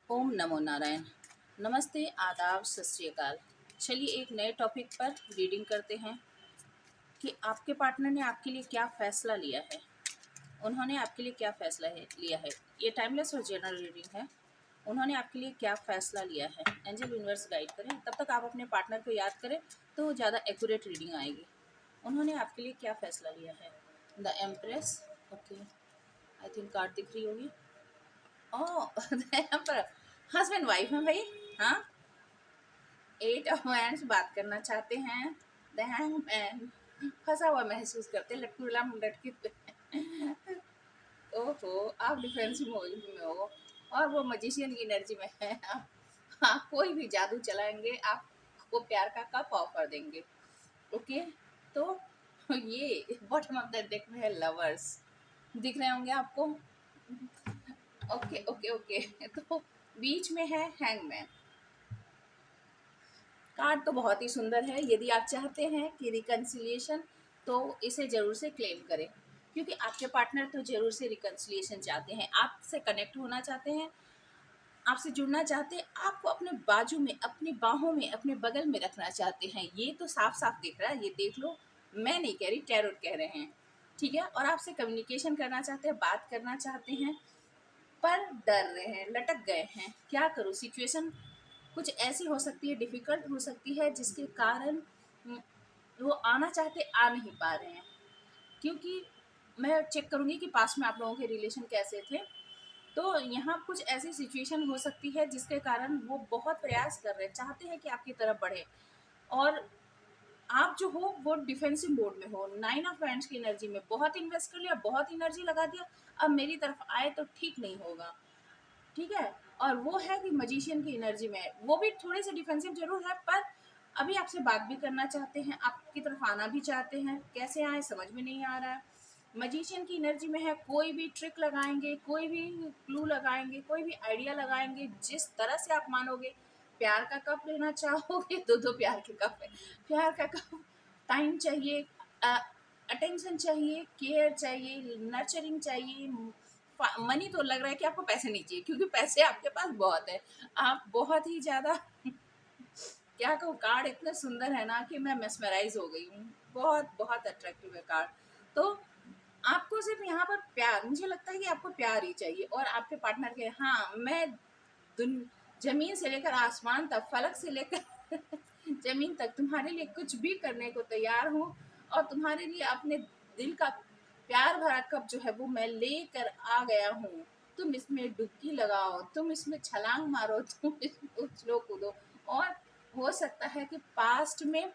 ओम नमो नारायण। नमस्ते, आदाब, सत श्री अकाल। चलिए एक नए टॉपिक पर रीडिंग करते हैं कि आपके पार्टनर ने आपके लिए क्या फ़ैसला लिया है। उन्होंने आपके लिए क्या फ़ैसला लिया है। ये टाइमलेस और जनरल रीडिंग है। उन्होंने आपके लिए क्या फ़ैसला लिया है। एंजल यूनिवर्स गाइड करें। तब तक आप अपने पार्टनर को याद करें तो ज़्यादा एक्यूरेट रीडिंग आएगी। उन्होंने आपके लिए क्या फ़ैसला लिया है। The empress. Okay, I think card दिख रही होगी। ओह द एम्परर। हस्बैंड वाइफ हैं भाई। हाँ, 8 ऑफ वांड्स बात करना चाहते हैं। द हैंगमैन फंसा हुआ महसूस करते, लटकुला लटके। ओहो, आप डिफेंसिव मोड में हो और वो मजिशियन की एनर्जी में है। आप कोई भी जादू चलाएंगे, आपको प्यार का कप ऑफर देंगे। ओके, तो ये बॉटम ऑफ द डेक में है लवर्स। दिख रहे होंगे आपको। ओके ओके ओके, तो बीच में है हैंगमैन। कार्ड तो बहुत ही सुंदर है। यदि आप चाहते हैं कि रिकन्सिलिएशन, तो इसे ज़रूर से क्लेम करें, क्योंकि आपके पार्टनर तो ज़रूर से रिकन्सिलिएशन चाहते हैं, आपसे कनेक्ट होना चाहते हैं, आपसे जुड़ना चाहते हैं, आपको अपने बाजू में, अपनी बाहों में, अपने बगल में रखना चाहते हैं। ये तो साफ साफ दिख रहा है, ये देख लो। मैं नहीं कह रही, टैरोट कह रहे हैं। ठीक है, और आपसे कम्युनिकेशन करना चाहते हैं, बात करना चाहते हैं, पर डर रहे हैं, लटक गए हैं। क्या करूँ, सिचुएशन कुछ ऐसी हो सकती है, डिफ़िकल्ट हो सकती है, जिसके कारण वो आना चाहते आ नहीं पा रहे हैं। क्योंकि मैं चेक करूँगी कि पास्ट में आप लोगों के रिलेशन कैसे थे। तो यहाँ कुछ ऐसी सिचुएशन हो सकती है जिसके कारण वो बहुत प्रयास कर रहे हैं, चाहते हैं कि आपकी तरफ बढ़े, और आप जो हो वो डिफेंसिव मोड में हो। 9 ऑफ वांड्स की एनर्जी में बहुत इन्वेस्ट कर लिया, बहुत एनर्जी लगा दिया, अब मेरी तरफ आए तो ठीक नहीं होगा। ठीक है, और वो है कि मजिशियन की एनर्जी में है। वो भी थोड़े से डिफेंसिव जरूर है, पर अभी आपसे बात भी करना चाहते हैं, आपकी तरफ आना भी चाहते हैं। कैसे आए समझ में नहीं आ रहा है। मजिशियन की एनर्जी में है, कोई भी ट्रिक लगाएंगे, कोई भी क्लू लगाएंगे, कोई भी आइडिया लगाएंगे, जिस तरह से आप मानोगे। प्यार का कप लेना चाहोगे, दो दो प्यार के कप है। प्यार का कप, टाइम चाहिए, अटेंशन चाहिए, केयर चाहिए, नर्चरिंग चाहिए। मनी तो लग रहा है कि आपको पैसे नहीं चाहिए, क्योंकि पैसे आपके पास बहुत है। आप बहुत ही ज़्यादा क्या कहूँ, कार्ड इतना सुंदर है ना कि मैं मेस्मराइज हो गई हूँ। बहुत बहुत अट्रैक्टिव है कार्ड। तो आपको सिर्फ यहाँ पर प्यार, मुझे लगता है कि आपको प्यार ही चाहिए, और आपके पार्टनर के, हाँ मैं जमीन से लेकर आसमान तक, फलक से लेकर जमीन तक तुम्हारे लिए कुछ भी करने को तैयार हूँ, और तुम्हारे लिए अपने दिल का प्यार भरा कप जो है वो मैं लेकर आ गया हूँ। तुम इसमें डुबकी लगाओ, तुम इसमें छलांग मारो, तुम इसमें उछलो कूदो। और हो सकता है कि पास्ट में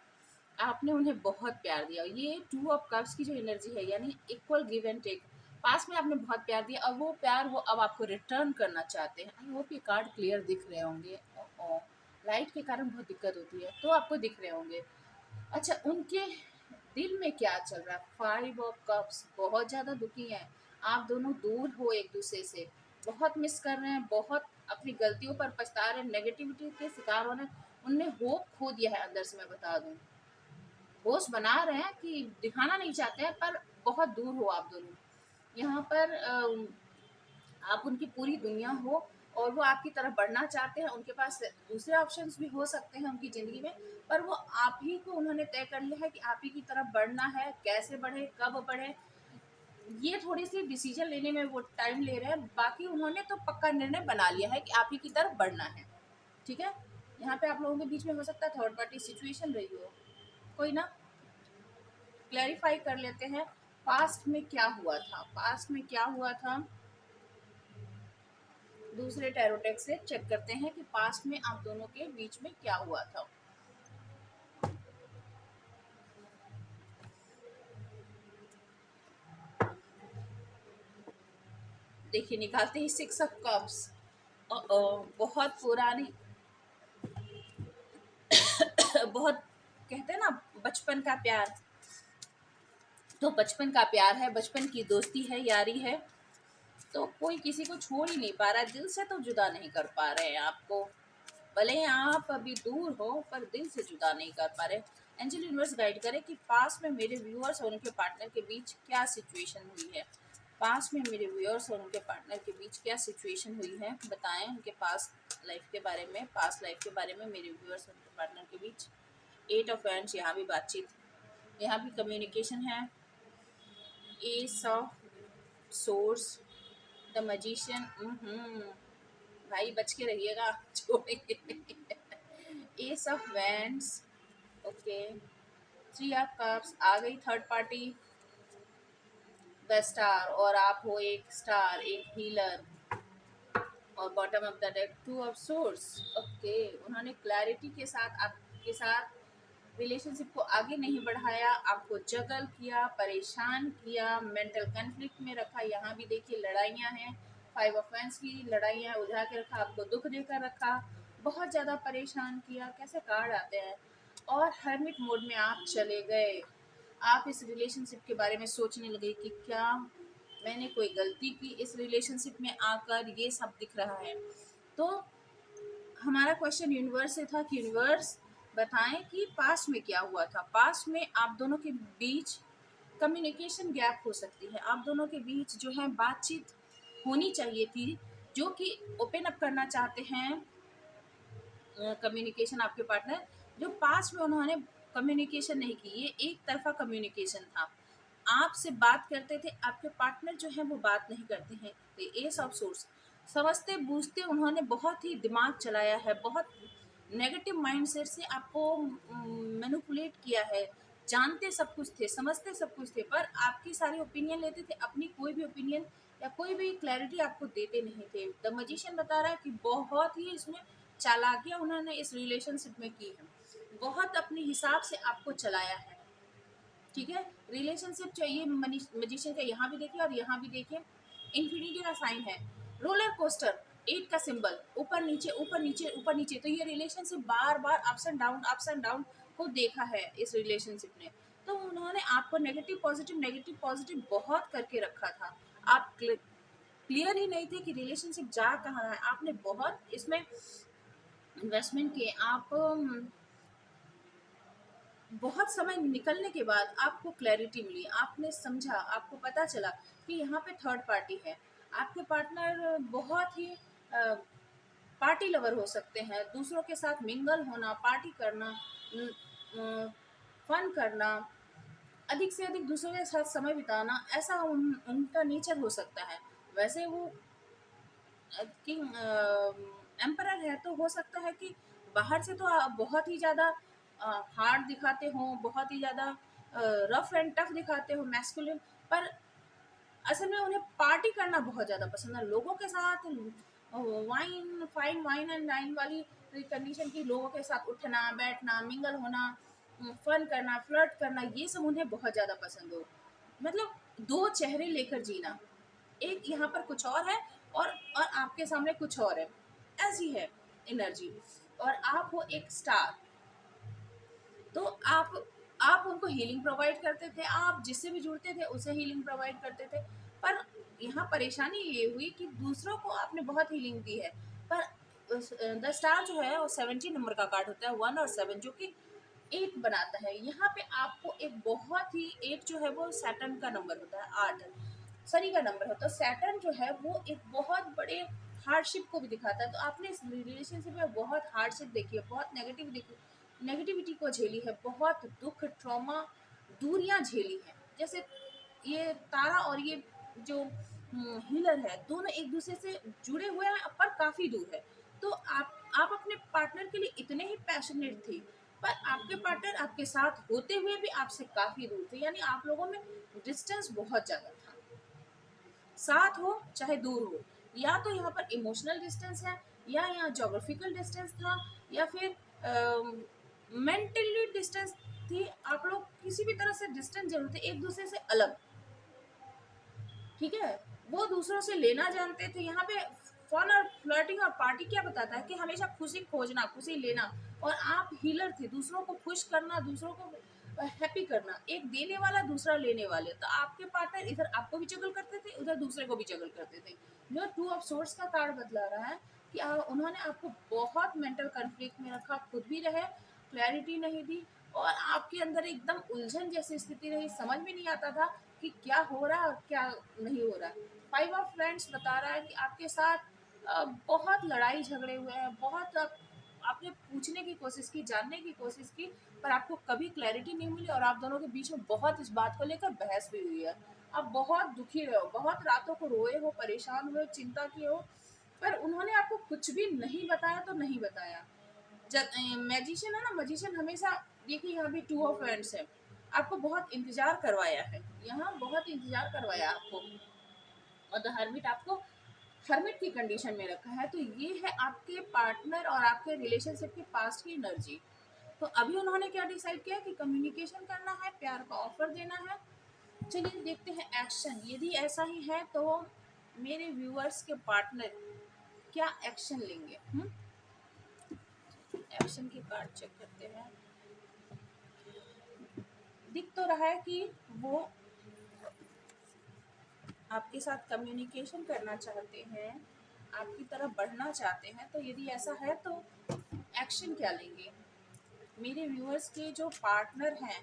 आपने उन्हें बहुत प्यार दिया। ये 2 ऑफ कप्स की जो एनर्जी है, यानी इक्वल गिव एंड टेक। पास में आपने बहुत प्यार दिया, और वो प्यार वो अब आपको रिटर्न करना चाहते हैं। आई होप ये कार्ड क्लियर दिख रहे होंगे। लाइट के कारण बहुत दिक्कत होती है, तो आपको दिख रहे होंगे। अच्छा, उनके दिल में क्या चल रहा है। 5 ऑफ कप्स, बहुत ज़्यादा दुखी हैं। आप दोनों दूर हो एक दूसरे से, बहुत मिस कर रहे हैं, बहुत अपनी गलतियों पर पछता रहे हैं, नेगेटिविटी के शिकार होने। उनने होप खो दिया है अंदर से, मैं बता दूं। होश बना रहे हैं कि दिखाना नहीं चाहते हैं, पर बहुत दूर हो आप दोनों। यहाँ पर आप उनकी पूरी दुनिया हो, और वो आपकी तरफ बढ़ना चाहते हैं। उनके पास दूसरे ऑप्शंस भी हो सकते हैं उनकी ज़िंदगी में, पर वो आप ही को उन्होंने तय कर लिया है कि आप ही की तरफ बढ़ना है। कैसे बढ़े, कब बढ़े, ये थोड़ी सी डिसीजन लेने में वो टाइम ले रहे हैं। बाकी उन्होंने तो पक्का निर्णय बना लिया है कि आप ही की तरफ बढ़ना है। ठीक है, यहाँ पे आप लोगों के बीच में हो सकता है थर्ड पार्टी सिचुएशन रही हो कोई ना। क्लैरिफाई कर लेते हैं, पास्ट में क्या हुआ था। पास्ट में क्या हुआ था, दूसरे टैरोटेक से चेक करते हैं कि पास्ट में आप दोनों के बीच में क्या हुआ था। देखिए, निकालते ही 6 ऑफ कप्स। बहुत पुरानी बहुत, कहते हैं ना बचपन का प्यार, तो बचपन का प्यार है, बचपन की दोस्ती है, यारी है। तो कोई किसी को छोड़ ही नहीं पा रहा है, दिल से तो जुदा नहीं कर पा रहे हैं आपको। भले ही आप अभी दूर हो, पर दिल से जुदा नहीं कर पा रहे। एंजल यूनिवर्स गाइड करे कि पास में मेरे व्यूअर्स और उनके पार्टनर के बीच क्या सिचुएशन हुई है। पास में मेरे व्यूअर्स और उनके पार्टनर के बीच क्या सिचुएशन हुई है, बताएं उनके पास्ट लाइफ के बारे में। पास्ट लाइफ के बारे में मेरे व्यूअर्स और उनके पार्टनर के बीच 8 ऑफ हैंड्स, यहाँ भी बातचीत, यहाँ भी कम्युनिकेशन है। Ace of swords, the magician, भाई बच के रहिएगा, छोड़ेंगे। Ace of wands, okay. 3 of cups आ गई, थर्ड पार्टी, द स्टार, और आप हो एक स्टार, एक हीलर, और bottom of the deck 2 of source, okay. उन्होंने क्लैरिटी के साथ आपके साथ रिलेशनशिप को आगे नहीं बढ़ाया, आपको जगल किया, परेशान किया, मेंटल कन्फ्लिक्ट में रखा। यहाँ भी देखिए लड़ाइयाँ हैं, 5 ऑफ वैंड्स की लड़ाइयाँ उलझा के रखा, आपको दुख देकर रखा, बहुत ज़्यादा परेशान किया। कैसे कार्ड आते हैं, और हर्मिट मोड में आप चले गए। आप इस रिलेशनशिप के बारे में सोचने लगे कि क्या मैंने कोई गलती की इस रिलेशनशिप में आकर, ये सब दिख रहा है। तो हमारा क्वेश्चन यूनिवर्स से था कि यूनिवर्स बताएं कि पास्ट में क्या हुआ था। पास्ट में आप दोनों के बीच कम्युनिकेशन गैप हो सकती है, आप दोनों के बीच जो है बातचीत होनी चाहिए थी, जो कि ओपन अप करना चाहते हैं कम्युनिकेशन आपके पार्टनर, जो पास्ट में उन्होंने कम्युनिकेशन नहीं की, ये एक तरफा कम्युनिकेशन था। आपसे बात करते थे, आपके पार्टनर जो है वो बात नहीं करते हैं। तो एस ऑफ सोर्स, समझते बूझते उन्होंने बहुत ही दिमाग चलाया है, बहुत नेगेटिव माइंडसेट से आपको मैनिपुलेट किया है। जानते सब कुछ थे, समझते सब कुछ थे, पर आपकी सारी ओपिनियन लेते थे, अपनी कोई भी ओपिनियन या कोई भी क्लैरिटी आपको देते नहीं थे। द मजिशियन बता रहा है कि बहुत ही इसमें चालाकियाँ उन्होंने इस रिलेशनशिप में की है, बहुत अपने हिसाब से आपको चलाया है। ठीक है, रिलेशनशिप चाहिए मजिशियन का, यहाँ भी देखिए और यहाँ भी देखिए, इन्फिनिटी का साइन है, रोलर कोस्टर, 8 का सिंबल, ऊपर नीचे ऊपर नीचे ऊपर नीचे। तो ये relationship bar bar ups and down को देखा है इस रिलेशनशिप ने। तो उन्होंने आपको नेगेटिव पॉजिटिव बहुत करके रखा था। आप क्लियर ही नहीं थे कि रिलेशनशिप जा कहाँ है। आपने बहुत इसमें इन्वेस्टमेंट किए, आप बहुत समय निकलने के बाद आपको क्लैरिटी मिली, आपने समझा, आपको पता चला कि यहाँ पे थर्ड पार्टी है। आपके पार्टनर बहुत ही पार्टी लवर हो सकते हैं, दूसरों के साथ मिंगल होना, पार्टी करना, फन करना, अधिक से अधिक दूसरों के साथ समय बिताना, ऐसा उनका नेचर हो सकता है। वैसे वो किंग एम्परर है, तो हो सकता है कि बाहर से तो बहुत ही ज़्यादा हार्ड दिखाते हो, बहुत ही ज़्यादा रफ एंड टफ दिखाते हो, मैस्कुलिन, पर असल में उन्हें पार्टी करना बहुत ज़्यादा पसंद है, लोगों के साथ wine fine wine and dine वाली कंडीशन की, लोगों के साथ उठना बैठना, मिंगल होना, फन करना, फ्लर्ट करना, ये सब उन्हें बहुत ज़्यादा पसंद हो। मतलब 2 चेहरे लेकर जीना, एक यहाँ पर कुछ और है और आपके सामने कुछ और है, ऐसी है एनर्जी। और आप हो एक स्टार, तो आप उनको हीलिंग प्रोवाइड करते थे, आप जिससे भी जुड़ते थे उसे हीलिंग प्रोवाइड करते थे। पर यहाँ परेशानी ये हुई कि दूसरों को आपने बहुत हीलिंग दी है, पर द स्टार जो है वो 70 नंबर का कार्ड होता है, 1 और 7 जो कि 8 बनाता है। यहाँ पे आपको एक बहुत ही 8 जो है वो सैटर्न का नंबर होता है, 8 शनि का नंबर होता है। सैटर्न जो है वो एक बहुत बड़े हार्डशिप को भी दिखाता है। तो आपने इस रिलेशनशिप में बहुत हार्डशिप देखी है, बहुत नेगेटिविटी को झेली है, बहुत दुख, ट्रॉमा, दूरियां झेली हैं। जैसे ये तारा और ये जो हीलर है, दोनों एक दूसरे से जुड़े हुए हैं पर काफ़ी दूर है। तो आप अपने पार्टनर के लिए इतने ही पैशनेट थे, पर आपके पार्टनर आपके साथ होते हुए भी आपसे काफ़ी दूर थे, यानी आप लोगों में डिस्टेंस बहुत ज़्यादा था। साथ हो चाहे दूर हो, या तो यहाँ पर इमोशनल डिस्टेंस है, या यहाँ जोग्राफिकल डिस्टेंस था, या फिर मेंटली डिस्टेंस थी। आप लोग किसी भी तरह से डिस्टेंस जरूर थे, एक दूसरे से अलग। ठीक है, वो दूसरों से लेना जानते थे। यहाँ पे फन और फ्लर्टिंग और पार्टी क्या बताता है कि हमेशा खुशी खोजना, खुशी लेना, और आप हीलर थे, दूसरों को खुश करना, दूसरों को हैप्पी करना, एक देने वाला दूसरा लेने वाले। तो आपके पार्टनर इधर आपको भी जगल करते थे, उधर दूसरे को भी जगल करते थे। जो 2 ऑफ सोर्स का कार्ड बतला रहा है कि उन्होंने आपको बहुत मेंटल कन्फ्लिक्ट में रखा, खुद भी रहे, क्लैरिटी नहीं दी, और आपके अंदर एकदम उलझन जैसी स्थिति रही, समझ में नहीं आता था कि क्या हो रहा है और क्या नहीं हो रहा है। 5 ऑफ फ्रेंड्स बता रहा है कि आपके साथ बहुत लड़ाई झगड़े हुए हैं, बहुत आपने पूछने की कोशिश की, जानने की कोशिश की, पर आपको कभी क्लैरिटी नहीं मिली और आप दोनों के बीच में बहुत इस बात को लेकर बहस भी हुई है। आप बहुत दुखी रहे हो, बहुत रातों को रोए हो, परेशान हुए, चिंता किए हो, पर उन्होंने आपको कुछ भी नहीं बताया तो नहीं बताया। मैजिशियन है ना, मैजिशियन हमेशा, देखिए यहाँ भी 2 ऑफ हैंड्स है, आपको बहुत इंतजार करवाया है, यहाँ बहुत इंतजार करवाया आपको, और द हर्मिट आपको हर्मिट की कंडीशन में रखा है। तो ये है आपके पार्टनर और आपके रिलेशनशिप के पास्ट की एनर्जी। तो अभी उन्होंने क्या डिसाइड किया कि कम्युनिकेशन करना है, प्यार का ऑफर देना है। चलिए देखते हैं एक्शन। यदि ऐसा ही है तो मेरे व्यूअर्स के पार्टनर क्या एक्शन लेंगे। एक्शन की कार्ड चेक करते हैं। दिख तो रहा है कि वो आपके साथ कम्युनिकेशन करना चाहते हैं, आपकी तरफ बढ़ना चाहते हैं। तो यदि ऐसा है तो एक्शन क्या लेंगे मेरे व्यूअर्स के जो पार्टनर हैं,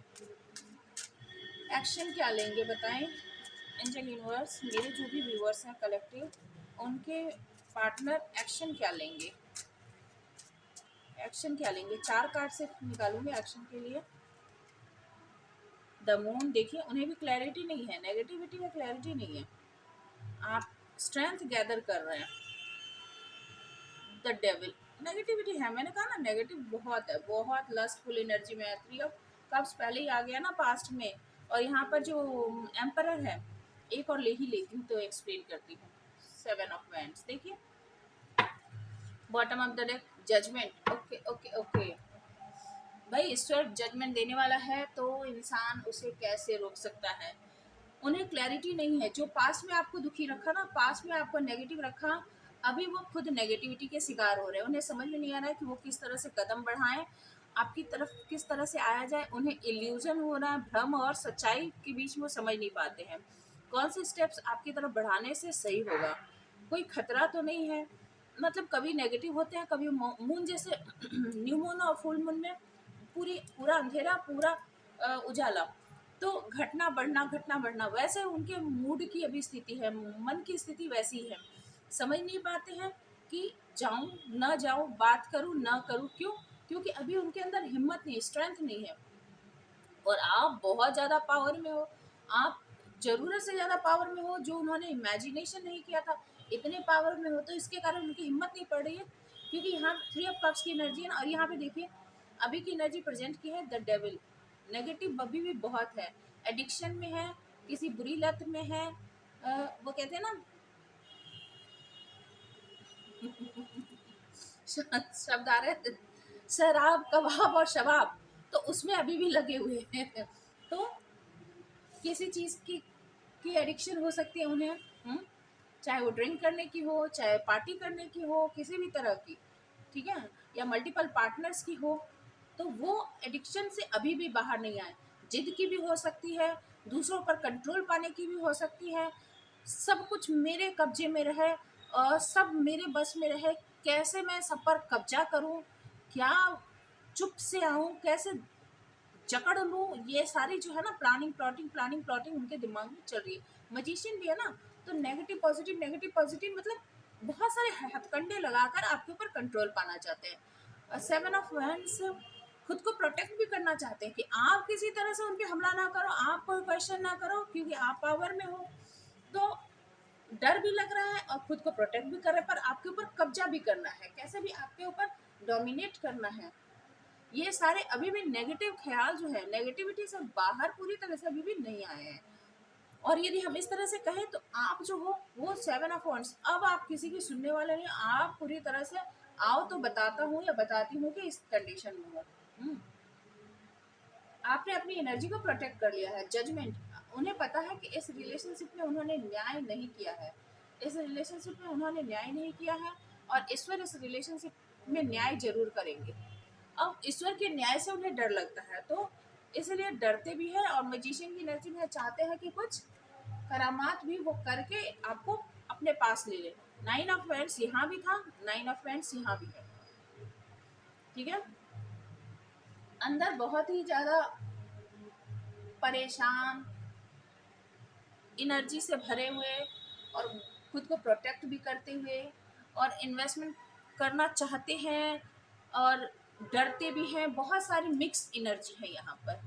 एक्शन क्या लेंगे बताएं। एंजल यूनिवर्स, मेरे जो भी व्यूअर्स हैं कलेक्टिव, उनके पार्टनर एक्शन क्या लेंगे, एक्शन क्या लेंगे। 4 कार्ड से निकालूंगे एक्शन के लिए। द मून, देखिए उन्हें भी क्लैरिटी नहीं है, नेगेटिविटी में क्लैरिटी नहीं है, आप स्ट्रेंथ गैदर कर रहे हैं। द डेविल, नेगेटिविटी है, मैंने कहा ना नेगेटिव बहुत है, बहुत लस्टफुल एनर्जी में है। 3 ऑफ कप्स पहले ही आ गया ना पास्ट में, और यहाँ पर जो एम्परर है, एक और ले ही लेती हूँ तो एक्सप्लेन करती हूँ। 7 ऑफ वैंड्स, देखिए bottom of the deck, judgement. Okay okay okay, भाई ईश्वर जजमेंट देने वाला है तो इंसान उसे कैसे रोक सकता है। उन्हें क्लैरिटी नहीं है, जो पास्ट में आपको दुखी रखा ना, पास्ट में आपको नेगेटिव रखा, अभी वो खुद नेगेटिविटी के शिकार हो रहे हैं। उन्हें समझ में नहीं आ रहा है कि वो किस तरह से कदम बढ़ाएं, आपकी तरफ किस तरह से आया जाए। उन्हें इल्यूजन हो रहा है, भ्रम और सच्चाई के बीच में वो समझ नहीं पाते हैं कौन से स्टेप्स आपकी तरफ बढ़ाने से सही होगा। कोई खतरा तो नहीं है, मतलब कभी नेगेटिव होते हैं, कभी मून जैसे न्यू मून और फुल मून में पूरा अंधेरा, पूरा उजाला, तो घटना बढ़ना वैसे उनके मूड की अभी स्थिति है, मन की स्थिति वैसी है। समझ नहीं पाते हैं कि जाऊं ना जाऊं, बात करूं ना करूं, क्यों? क्योंकि अभी उनके अंदर हिम्मत नहीं, स्ट्रेंथ नहीं है। और आप बहुत ज़्यादा पावर में हो, आप ज़रूरत से ज़्यादा पावर में हो, जो उन्होंने इमेजिनेशन नहीं किया था, इतने पावर में हो, तो इसके कारण उनकी हिम्मत नहीं पड़ रही है। क्योंकि यहाँ 3 ऑफ कप्स की एनर्जी है ना, और यहाँ पे देखिए अभी की एनर्जी प्रेजेंट की है द डेविल। नेगेटिव अभी भी बहुत है, एडिक्शन में है, किसी बुरी लत में है। वो कहते हैं ना शब्द आ रहे हैं, शराब कबाब और शबाब, तो उसमें अभी भी लगे हुए हैं। तो किसी चीज़ की एडिक्शन हो सकती है उन्हें। चाहे वो ड्रिंक करने की हो, चाहे पार्टी करने की हो, किसी भी तरह की, ठीक है, या मल्टीपल पार्टनर्स की हो, तो वो एडिक्शन से अभी भी बाहर नहीं आए। जिद की भी हो सकती है, दूसरों पर कंट्रोल पाने की भी हो सकती है। सब कुछ मेरे कब्जे में रहे और सब मेरे बस में रहे, कैसे मैं सब पर कब्जा करूं, क्या चुप से आऊं, कैसे जकड़ लूँ, ये सारी जो है ना प्लानिंग प्लॉटिंग उनके दिमाग में चल रही है। मजिशियन भी है ना, तो नेगेटिव पॉजिटिव मतलब बहुत सारे हथकंडे लगाकर आपके ऊपर कंट्रोल पाना चाहते हैं। 7 ऑफ वैंड्स, खुद को प्रोटेक्ट भी करना चाहते हैं कि आप किसी तरह से उन पर हमला ना करो, आप कोई क्वेश्चन ना करो, क्योंकि आप पावर में हो। तो डर भी लग रहा है और खुद को प्रोटेक्ट भी कर रहे हैं, पर आपके ऊपर कब्जा भी करना है, कैसे भी आपके ऊपर डोमिनेट करना है। ये सारे अभी भी नेगेटिव ख्याल जो है, नेगेटिविटी से बाहर पूरी तरह से अभी भी नहीं आए हैं। और यदि हम इस तरह से कहें तो आप जो हो वो 7 ऑफ वॉन्ड्स, अब आप किसी की सुनने वाले नहीं, आप पूरी तरह से आओ तो बताता हूँ या बताती हूँ कि इस कंडीशन में हो। आपने अपनी एनर्जी को प्रोटेक्ट कर लिया है। जजमेंट, उन्हें पता है कि इस रिलेशनशिप में उन्होंने न्याय नहीं किया है, इस रिलेशनशिप में उन्होंने न्याय नहीं किया है, और ईश्वर इस रिलेशनशिप में न्याय जरूर करेंगे। अब ईश्वर के न्याय से उन्हें डर लगता है, तो इसलिए डरते भी है, और मजिशियन की एनर्जी में चाहते हैं कि कुछ करामात भी वो करके आपको अपने पास ले ले। 9 ऑफ वैंड्स यहाँ भी था, 9 ऑफ वैंड्स यहाँ भी है, ठीक है। अंदर बहुत ही ज़्यादा परेशान, एनर्जी से भरे हुए और खुद को प्रोटेक्ट भी करते हुए और इन्वेस्टमेंट करना चाहते हैं और डरते भी हैं, बहुत सारी मिक्स एनर्जी है यहाँ पर,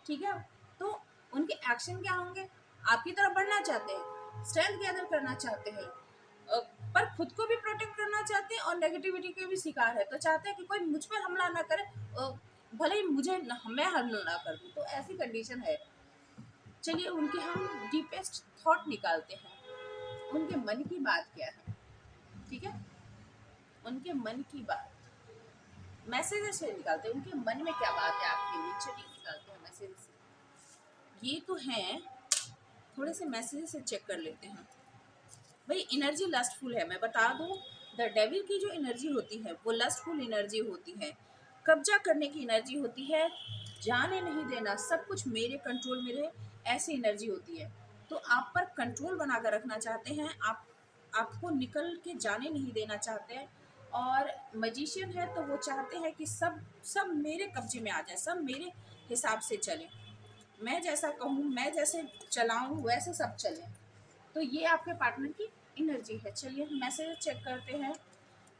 ठीक है। तो उनके एक्शन क्या होंगे, आपकी तरफ बढ़ना चाहते हैं, स्ट्रेंथ गैदर करना चाहते हैं, पर खुद को भी प्रोटेक्ट करना चाहते हैं और नेगेटिविटी के भी शिकार है, तो चाहते हैं कि कोई मुझ पर हमला ना करे, भले ही मैं हमला ना कर दूँ, तो ऐसी कंडीशन है। चलिए उनके हम डीपेस्ट थॉट निकालते हैं, उनके मन की बात क्या है, ठीक है। उनके मन की बात मैसेजेस से निकालते हैं, उनके मन में क्या बात है आपके लिए, चलिए निकालते हैं मैसेजेस से। ये तो हैं, थोड़े से मैसेजेस से चेक कर लेते हैं। भाई एनर्जी लस्टफुल है, मैं बता दूं, द डेविल की जो एनर्जी होती है वो लस्टफुल एनर्जी होती है, कब्जा करने की एनर्जी होती है, जाने नहीं देना, सब कुछ मेरे कंट्रोल में रहे, ऐसी एनर्जी होती है। तो आप पर कंट्रोल बना कर रखना चाहते हैं, आपको निकल के जाने नहीं देना चाहते हैं। और मजिशियन है तो वो चाहते हैं कि सब सब मेरे कब्जे में आ जाए, सब मेरे हिसाब से चले, मैं जैसा कहूँ, मैं जैसे चलाऊँ वैसे सब चले। तो ये आपके पार्टनर की एनर्जी है। चलिए मैसेज चेक करते हैं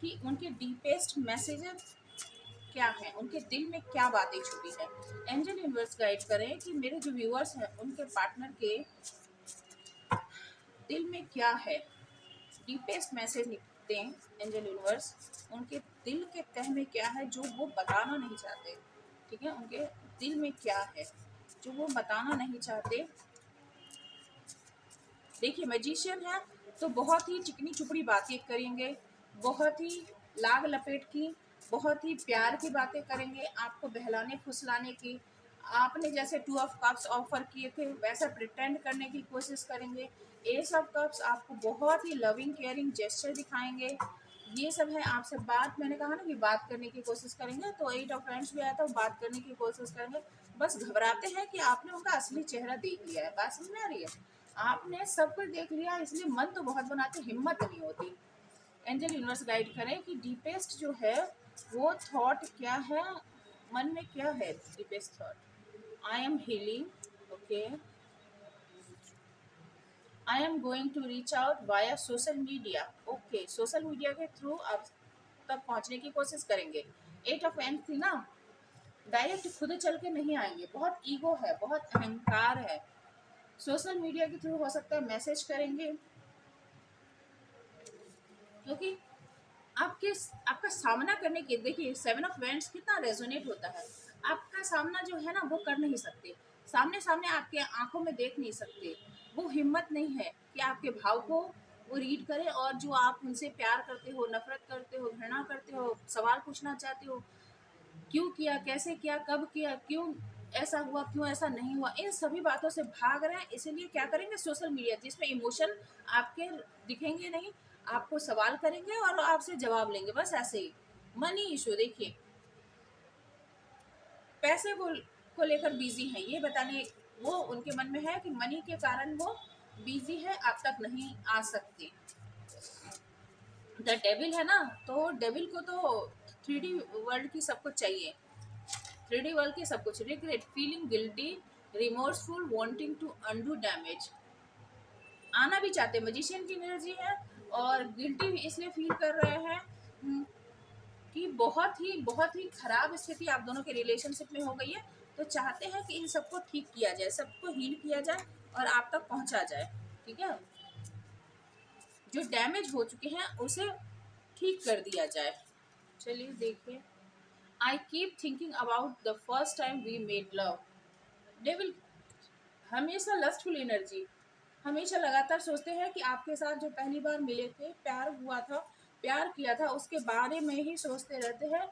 कि उनके डीपेस्ट मैसेजेस क्या है, उनके दिल में क्या बातें छुपी है। एंजल यूनिवर्स गाइड करें कि मेरे जो व्यूअर्स हैं उनके पार्टनर के दिल में क्या है, डीपेस्ट मैसेज लिखते हैं एंजल यूनिवर्स, उनके दिल के तह में क्या है जो वो बताना नहीं चाहते, ठीक है। उनके दिल में क्या है जो वो बताना नहीं चाहते। देखिए मैजिशियन है तो बहुत ही चिकनी चुपड़ी बातें करेंगे, बहुत ही लाग लपेट की, बहुत ही प्यार की बातें करेंगे, आपको बहलाने फुसलाने की, आपने जैसे 2 ऑफ कप्स ऑफर किए थे वैसा प्रिटेंड करने की कोशिश करेंगे। एस ऑफ कप्स आपको बहुत ही लविंग केयरिंग जेस्चर दिखाएंगे। ये सब है, आपसे बात, मैंने कहा ना कि बात करने की कोशिश करेंगे, तो 8 ऑफ फ्रेंड्स भी आया था, बात करने की कोशिश करेंगे। बस घबराते हैं कि आपने उनका असली चेहरा देख लिया है, बात समझ में आ रही है, आपने सब कुछ देख लिया, इसलिए मन तो बहुत बनाते, हिम्मत नहीं होती। एंजल यूनिवर्स गाइड करें कि डीपेस्ट जो है वो थॉट क्या है, मन में क्या है deepest thought. I am healing, okay, I am going to reach out via social media, okay, social media के थ्रू आप तक पहुंचने की कोशिश करेंगे। 8 ऑफ एंड थी ना, डायरेक्ट खुद चल के नहीं आएंगे, बहुत ईगो है, बहुत अहंकार है, सोशल मीडिया के थ्रू हो सकता है मैसेज करेंगे, क्योंकि आपका सामना करने के, देखिए 7 ऑफ वेंट्स कितना रेजोनेट होता है, आपका सामना जो है ना वो कर नहीं सकते, सामने सामने आपके आंखों में देख नहीं सकते, वो हिम्मत नहीं है कि आपके भाव को वो रीड करे, और जो आप उनसे प्यार करते हो, नफरत करते हो, घृणा करते हो, सवाल पूछना चाहते हो, क्यों किया, कैसे किया, कब किया, क्यों ऐसा हुआ, क्यों ऐसा नहीं हुआ, इन सभी बातों से भाग रहे हैं। इसलिए क्या करेंगे, सोशल मीडिया जिसमें इमोशन आपके दिखेंगे नहीं, आपको सवाल करेंगे और आपसे जवाब लेंगे, बस ऐसे ही। मनी इशू, देखिए पैसे को लेकर बिजी है, ये बताने वो उनके मन में है कि मनी के कारण वो बिजी है, आप तक नहीं आ सकते। द डेविल है ना, तो डेविल को तो 3D वर्ल्ड की सब कुछ चाहिए, 3D वर्ल्ड की सब कुछ, regret, feeling guilty, remorseful, wanting to undo damage, आना भी चाहते हैं, मजिशियन की एनर्जी है, और गिल्टी भी इसलिए फील कर रहे हैं कि बहुत ही खराब स्थिति आप दोनों के रिलेशनशिप में हो गई है, तो चाहते हैं कि इन सबको ठीक किया जाए, सबको हील किया जाए और आप तक पहुंचा जाए, ठीक है, जो डैमेज हो चुके हैं उसे ठीक कर दिया जाए। चलिए देखिए, I keep thinking about the first time we made love, devil हमेशा लस्टफुल एनर्जी, हमेशा लगातार सोचते हैं कि आपके साथ जो पहली बार मिले थे, प्यार हुआ था, प्यार किया था, उसके बारे में ही सोचते रहते हैं।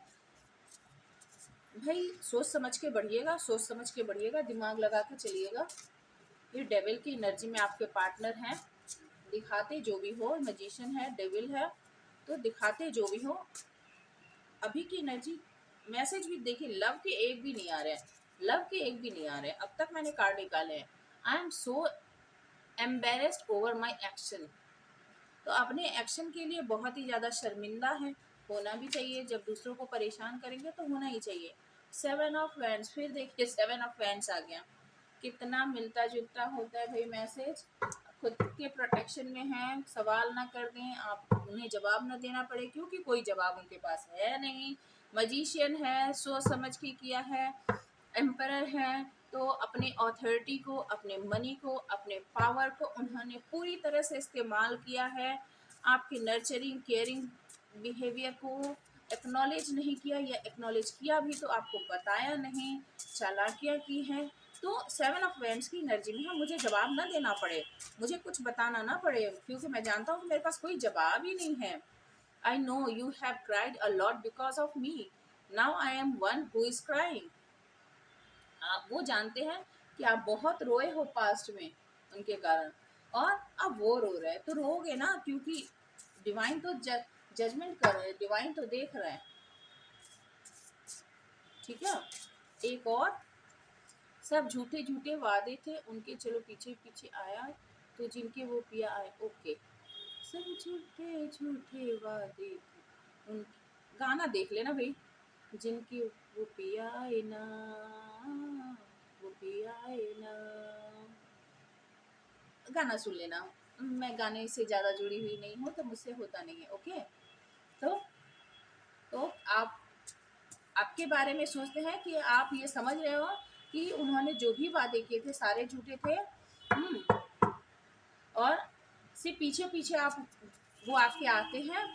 भाई सोच समझ के बढ़िएगा, सोच समझ के बढ़िएगा, दिमाग लगा के चलिएगा। ये डेविल की एनर्जी में आपके पार्टनर हैं, दिखाते जो भी हो, मैजिशियन है, डेविल है, तो दिखाते जो भी हो, अभी की एनर्जी मैसेज भी देखिए, लव के एक भी नहीं आ रहे हैं, लव के एक भी नहीं आ रहे हैं, अब तक मैंने कार्ड निकाले हैं। I am so embarrassed over my action, तो अपने एक्शन के लिए बहुत ही ज़्यादा शर्मिंदा है, होना भी चाहिए, जब दूसरों को परेशान करेंगे तो होना ही चाहिए। 7 ऑफ वैंड्स, फिर देखिए 7 ऑफ वैंड्स आ गया, कितना मिलता जुलता होता है भाई मैसेज, खुद के प्रोटेक्शन में हैं, सवाल ना कर दें, आप उन्हें जवाब ना देना पड़े, क्योंकि कोई जवाब उनके पास है नहीं। मजिशियन है, सोच समझ के किया है। एम्परर है, तो अपने ऑथोरिटी को, अपने मनी को, अपने पावर को उन्होंने पूरी तरह से इस्तेमाल किया है। आपके नर्चरिंग केयरिंग बिहेवियर को एक्नॉलेज नहीं किया, या एक्नॉलेज किया भी तो आपको बताया नहीं, चालाकियाँ की हैं। तो 7 ऑफ वेंट्स की एनर्जी में है, मुझे जवाब ना देना पड़े, मुझे कुछ बताना ना पड़े, क्योंकि मैं जानता हूँ कि मेरे पास कोई जवाब ही नहीं है। I know you have cried a lot because of me, now I am one who is crying. आप वो जानते हैं कि आप बहुत रोए हो पास्ट में उनके कारण, और अब वो रो रहे हैं, तो रोगे ना, क्योंकि डिवाइन तो जजमेंट कर रहे हैं, डिवाइन तो देख रहे हैं। ठीक है, एक और, सब झूठे झूठे वादे थे उनके, चलो पीछे पीछे आया तो जिनके वो पिया आए। ओके, सब झूठे झूठे वादे थे उन, गाना देख लेना भाई, जिनकी वो पिया आए ना, वो पिया आए ना, गाना सुन लेना। मैं गाने से ज़्यादा जुड़ी हुई नहीं हूँ, तो मुझसे होता नहीं है। ओके, तो तो आप आपके बारे में सोचते हैं कि आप ये समझ रहे हो कि उन्होंने जो भी वादे किए थे सारे झूठे थे। और सिर्फ पीछे पीछे आप, वो आपके आते हैं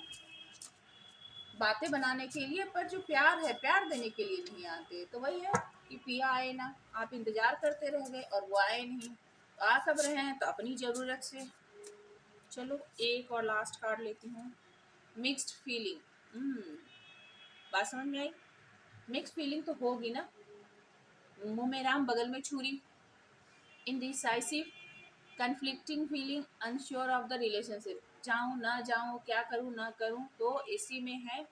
बातें बनाने के लिए, पर जो प्यार है, प्यार देने के लिए नहीं आते। तो वही है कि पिया आए ना, आप इंतजार करते रह गए और वो आए नहीं। तो आ सब रहे हैं तो अपनी ज़रूरत से। चलो एक और लास्ट कार्ड लेती हूँ, मिक्स्ड फीलिंग। बात समझ में आई? मिक्स्ड फीलिंग तो होगी ना, मुंह में राम बगल में छुरी, indecisive, conflicting feeling, unsure of the relationship, जाऊँ ना जाऊँ, क्या करूँ ना करूँ, तो इसी में है।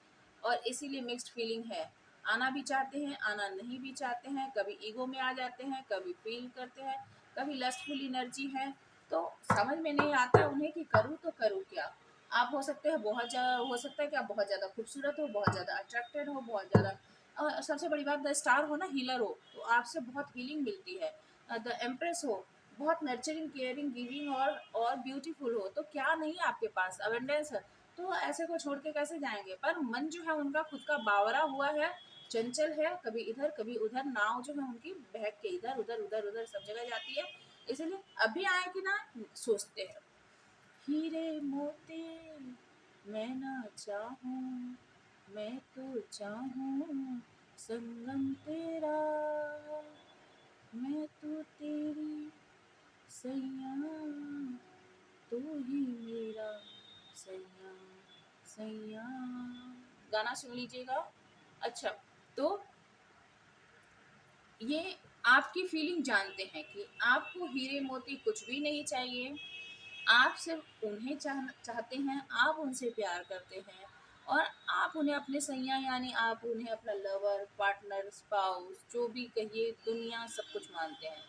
और इसीलिए मिक्स्ड फीलिंग है, आना भी चाहते हैं, आना नहीं भी चाहते हैं, कभी ईगो में आ जाते हैं, कभी फील करते हैं, कभी लस्टफुल एनर्जी है। तो समझ में नहीं आता उन्हें कि करूँ तो करूँ क्या। आप हो सकते हैं बहुत ज़्यादा, हो सकता है कि आप बहुत ज़्यादा खूबसूरत हो, बहुत ज़्यादा अट्रैक्टेड हो, बहुत ज़्यादा, और सबसे बड़ी बात द स्टार हो ना, हीलर हो, तो आपसे बहुत हीलिंग मिलती है। द एम्प्रेस हो, बहुत नर्चरिंग केयरिंग गिविंग और ब्यूटीफुल हो, तो क्या नहीं आपके पास अवेंडेंस है। तो ऐसे को छोड़ के कैसे जाएंगे। पर मन जो है उनका खुद का बावरा हुआ है, चंचल है, कभी इधर कभी उधर, नाव जो है उनकी बहक के इधर उधर उधर उधर सब जगह जाती है। इसलिए अभी आए कि ना सोचते हैं, हीरे मोती मैं ना चाहूं, मैं तो चाहूं संगम तेरा, मैं तो तेरी सैया, तू ही मेरा सैया सैया। गाना सुन लीजिएगा। अच्छा, तो ये आपकी फीलिंग जानते हैं कि आपको हीरे मोती कुछ भी नहीं चाहिए, आप सिर्फ उन्हें चाहते हैं, आप उनसे प्यार करते हैं, और आप उन्हें अपने सैया, यानी आप उन्हें अपना लवर, पार्टनर, स्पाउस, जो भी कहिए, दुनिया सब कुछ मानते हैं।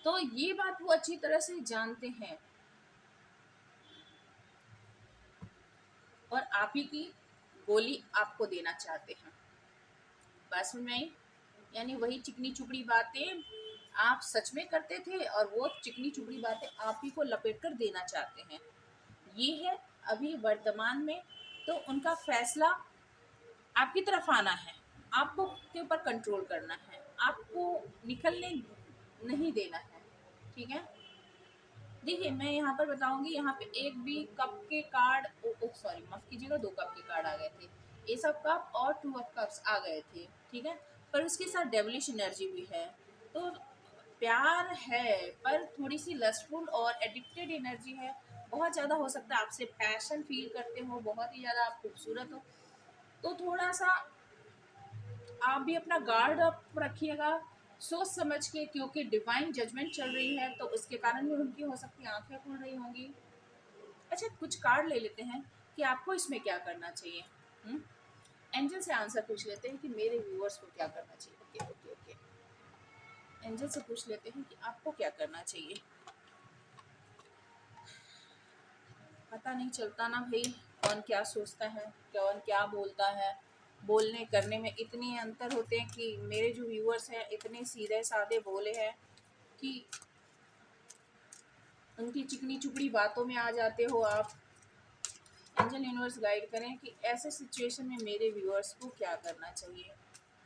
तो ये बात वो अच्छी तरह से जानते हैं, और आप ही की गोली आपको देना चाहते हैं। बात समझ में आई? यानी वही चिकनी चुपड़ी बातें आप सच में करते थे, और वो चिकनी चुपड़ी बातें आप ही को लपेट कर देना चाहते हैं। ये है अभी वर्तमान में। तो उनका फैसला आपकी तरफ आना है, आपको के ऊपर कंट्रोल करना है, आपको निकलने नहीं देना है। ठीक है, देखिए मैं यहाँ पर बताऊंगी, यहाँ पे एक भी कप के कार्ड, सॉरी माफ कीजिएगा, 2 कप के कार्ड आ गए थे, एस ऑफ कप और 2 ऑफ कप्स आ गए थे। ठीक है, पर उसके साथ डेविलिश एनर्जी भी है। तो प्यार है, पर थोड़ी सी लस्टफुल और एडिक्टेड एनर्जी है। बहुत ज़्यादा हो सकता है आपसे पैशन फील करते हो, बहुत ही ज़्यादा आप खूबसूरत हो, तो थोड़ा सा आप भी अपना गार्ड अप रखिएगा, सोच समझ के, क्योंकि डिवाइन जजमेंट चल रही है, तो उसके कारण भी उनकी हो सकती है आंखें खुल रही होंगी। अच्छा, कुछ कार्ड ले लेते हैं कि आपको इसमें क्या करना चाहिए। एंजल से आंसर पूछ लेते हैं कि मेरे व्यूअर्स को क्या करना चाहिए। ओके ओके ओके, एंजल से पूछ लेते हैं कि आपको क्या करना चाहिए। पता नहीं चलता ना भाई, कौन क्या सोचता है, कौन क्या बोलता है। बोलने करने में इतनी अंतर होते हैं कि मेरे जो व्यूअर्स हैं इतने सीधे साधे भोले हैं कि उनकी चिकनी चुपड़ी बातों में आ जाते हो आप। एंजल यूनिवर्स गाइड करें कि ऐसे सिचुएशन में मेरे व्यूअर्स को क्या करना चाहिए,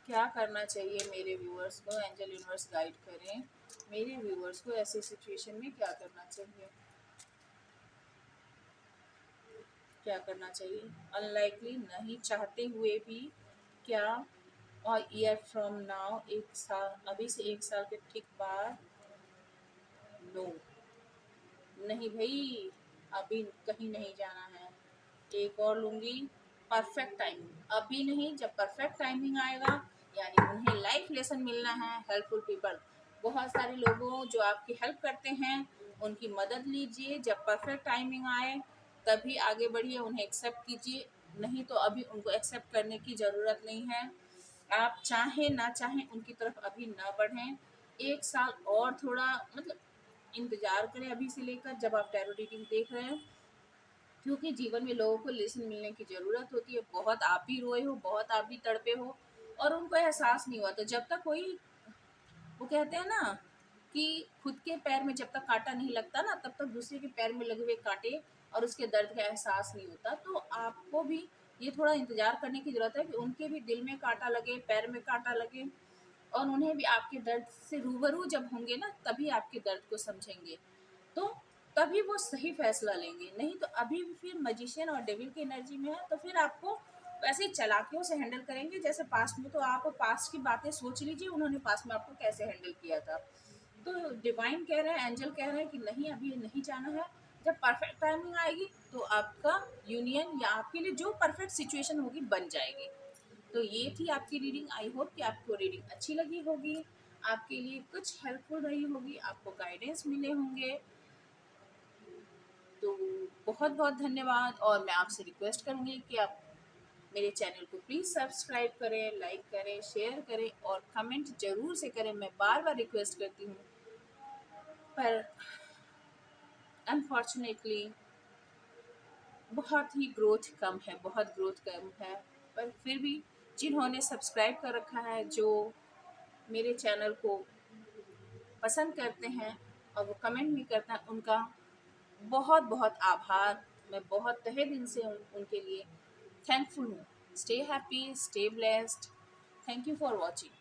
क्या करना चाहिए मेरे व्यूअर्स को। एंजल यूनिवर्स गाइड करें मेरे व्यूअर्स को ऐसे सिचुएशन में क्या करना चाहिए, क्या करना चाहिए। अनलाइकली, नहीं चाहते हुए भी क्या, और ईयर फ्रॉम नाउ, एक साल, अभी से एक साल के ठीक बाद। नो, नहीं भाई, अभी कहीं नहीं जाना है। एक और लूँगी, परफेक्ट टाइमिंग। अभी नहीं, जब परफेक्ट टाइमिंग आएगा, यानी उन्हें लाइफ लेसन मिलना है। हेल्पफुल पीपल, बहुत सारे लोगों जो आपकी हेल्प करते हैं उनकी मदद लीजिए। जब परफेक्ट टाइमिंग आए तभी आगे बढ़िए, उन्हें एक्सेप्ट कीजिए। नहीं तो अभी उनको एक्सेप्ट करने की ज़रूरत नहीं है। आप चाहें ना चाहें उनकी तरफ अभी ना बढ़ें। एक साल और थोड़ा मतलब इंतज़ार करें अभी से लेकर, जब आप टैरो रीडिंग देख रहे हैं, क्योंकि जीवन में लोगों को लेसन मिलने की ज़रूरत होती है। बहुत आप भी रोए हो, बहुत आप भी तड़पे हो और उनको एहसास नहीं हुआ। तो जब तक कोई, वो कहते हैं ना कि खुद के पैर में जब तक कांटा नहीं लगता ना, तब तक दूसरे के पैर में लगे हुए कांटे और उसके दर्द का एहसास नहीं होता। तो आपको भी ये थोड़ा इंतज़ार करने की ज़रूरत है कि उनके भी दिल में कांटा लगे, पैर में कांटा लगे, और उन्हें भी आपके दर्द से रूबरू जब होंगे ना, तभी आपके दर्द को समझेंगे। तो तभी वो सही फैसला लेंगे। नहीं तो अभी भी फिर मजिशियन और डेविल की एनर्जी में है, तो फिर आपको वैसे ही चालाकियों से हैंडल करेंगे जैसे पास्ट में। तो आप पास्ट की बातें सोच लीजिए, उन्होंने पास्ट में आपको कैसे हैंडल किया था। तो डिवाइन कह रहे हैं, एंजल कह रहे हैं कि नहीं, अभी नहीं जाना है। जब परफेक्ट टाइमिंग आएगी तो आपका यूनियन या आपके लिए जो परफेक्ट सिचुएशन होगी बन जाएगी। तो ये थी आपकी रीडिंग। आई होप कि आपको रीडिंग अच्छी लगी होगी, आपके लिए कुछ हेल्पफुल रही होगी, आपको गाइडेंस मिले होंगे। तो बहुत बहुत धन्यवाद। और मैं आपसे रिक्वेस्ट करूँगी कि आप मेरे चैनल को प्लीज़ सब्सक्राइब करें, लाइक करें, शेयर करें और कमेंट ज़रूर से करें। मैं बार बार रिक्वेस्ट करती हूँ, पर अनफॉर्चुनेटली बहुत ही ग्रोथ कम है, बहुत ग्रोथ कम है। पर फिर भी जिन्होंने सब्सक्राइब कर रखा है, जो मेरे चैनल को पसंद करते हैं और वो कमेंट भी करते हैं, उनका बहुत बहुत आभार। मैं बहुत तहे दिल से उनके लिए थैंकफुल हूँ। Stay happy, stay blessed. Thank you for watching.